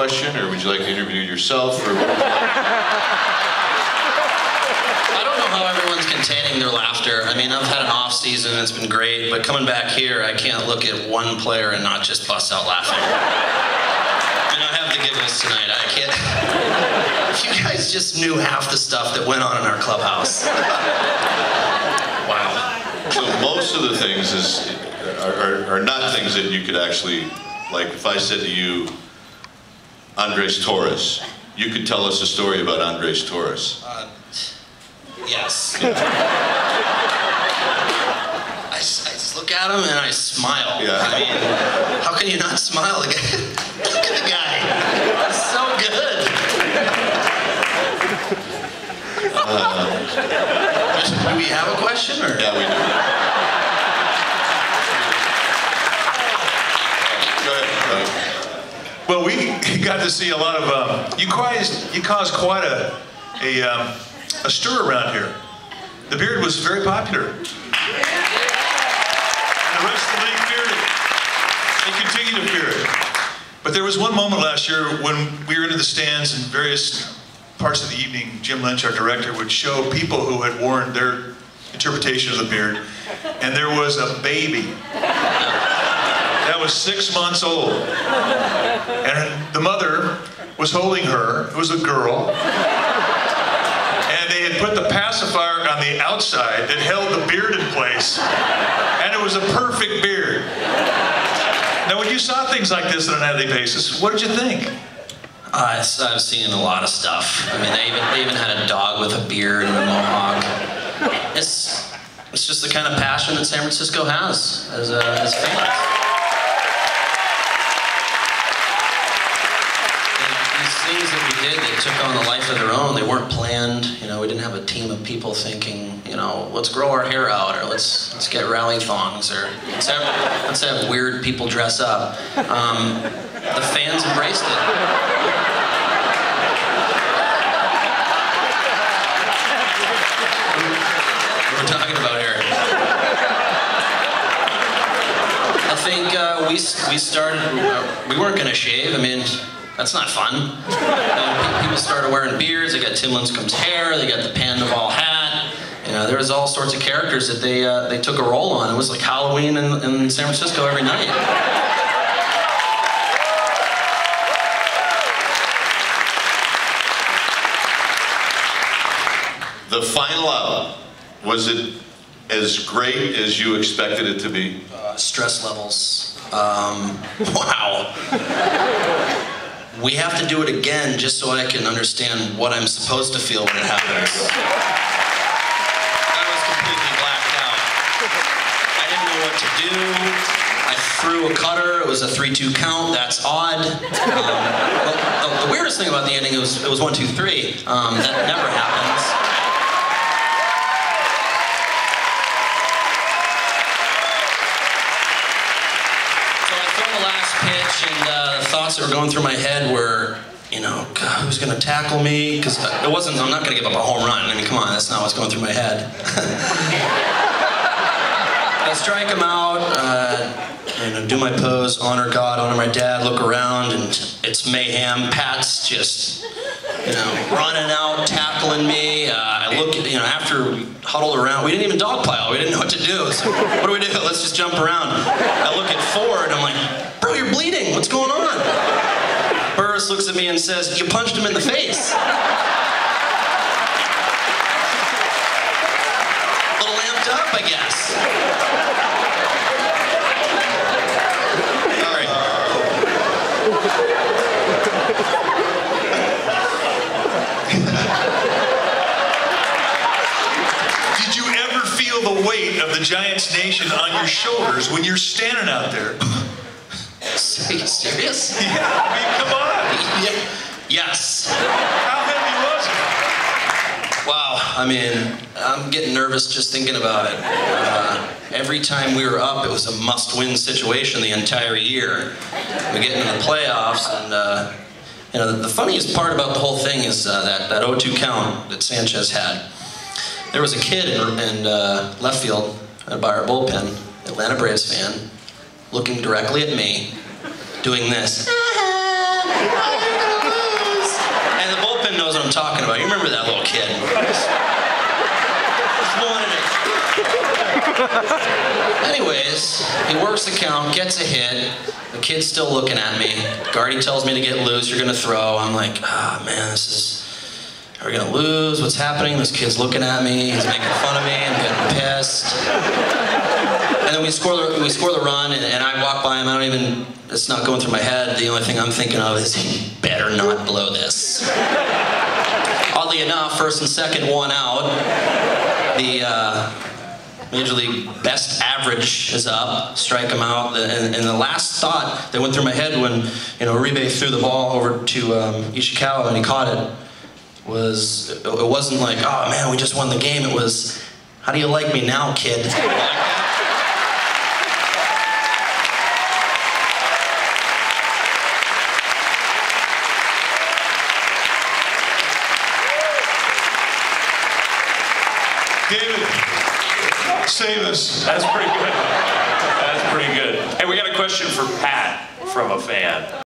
question, or would you like to interview yourself? Or I don't know how everyone's containing their laughter. I mean, I've had an off season, it's been great, but coming back here, I can't look at one player and not just bust out laughing. And I have the giggles tonight, I can't. If you guys just knew half the stuff that went on in our clubhouse. Wow. So most of the things are not things that you could actually, like if I said to you, Andres Torres, you could tell us a story about Andres Torres. Yes. I just look at him and I smile. Yeah. I mean, how can you not smile? Look at the guy. He's so good. Do we have a question? Or? Yeah, we do. Go ahead. Well, we got to see a lot of, you caused quite a stir around here. The beard was very popular. And the rest of the league feared it. They continue to fear it. But there was one moment last year when we were into the stands and various parts of the evening, Jim Lynch, our director, would show people who had worn their interpretation of the beard, and there was a baby that was 6 months old. And the mother was holding her. It was a girl. And they had put the pacifier on the outside that held the beard in place. And it was a perfect beard. Now, when you saw things like this on a nightly basis, what did you think? I've seen a lot of stuff. I mean, they even had a dog with a beard and a mohawk. It's just the kind of passion that San Francisco has as fans. These things that we did, they took on a life of their own. They weren't planned. You know, we didn't have a team of people thinking, you know, let's grow our hair out, or let's get rally thongs, or let's have weird people dress up. The fans embraced it. What are we talking about here? I think we started, we weren't going to shave. I mean, that's not fun. People started wearing beards. They got Tim Lincecum's hair. They got the Pandaval hat. You know, there was all sorts of characters that they took a role on. It was like Halloween in San Francisco every night. The final out, was it as great as you expected it to be? Stress levels. Wow. We have to do it again just so I can understand what I'm supposed to feel when it happens. I was completely blacked out. I didn't know what to do. I threw a cutter. It was a 3-2 count. That's odd. The weirdest thing about the ending, it was 1-2-3. That never happens. Pitch, and the thoughts that were going through my head were, you know, God, who's going to tackle me? Because it wasn't, I'm not going to give up a home run. I mean, come on, that's not what's going through my head. I strike him out, you know, do my pose, honor God, honor my dad, look around, and it's mayhem. Pat's just, you know, running out, tackling me. I look at, you know, after we huddled around, we didn't even dogpile. We didn't know what to do. So, what do we do? Let's just jump around. I look at Ford, I'm like, bro, you're bleeding. What's going on? Burris looks at me and says, you punched him in the face. A little amped up, I guess. All right. Did you ever feel the weight of the Giants nation on your shoulders when you're standing out there? Are you serious? Yeah, I mean, come on. Yeah. Yes. How heavy was it? Wow, I mean, I'm getting nervous just thinking about it. Every time we were up, it was a must-win situation the entire year. We get into the playoffs, and you know, the funniest part about the whole thing is that 0-2 count that Sanchez had. There was a kid in left field by our bullpen, Atlanta Braves fan, looking directly at me, doing this. Anyways, he works the count, gets a hit. The kid's still looking at me. Guardy tells me to get loose, you're gonna throw. I'm like, ah, man, are we gonna lose? What's happening? This kid's looking at me, he's making fun of me, I'm getting pissed. And then we score the run, and I walk by him, it's not going through my head. The only thing I'm thinking of is, he better not blow this. Oddly enough, first and second, 1 out. The Major League best average is up, strike him out. And the last thought that went through my head when, Uribe threw the ball over to Ishikawa and he caught it it wasn't like, oh man, we just won the game. It was, how do you like me now, kid? David, save us. That's pretty good. That's pretty good. Hey, we got a question for Pat from a fan.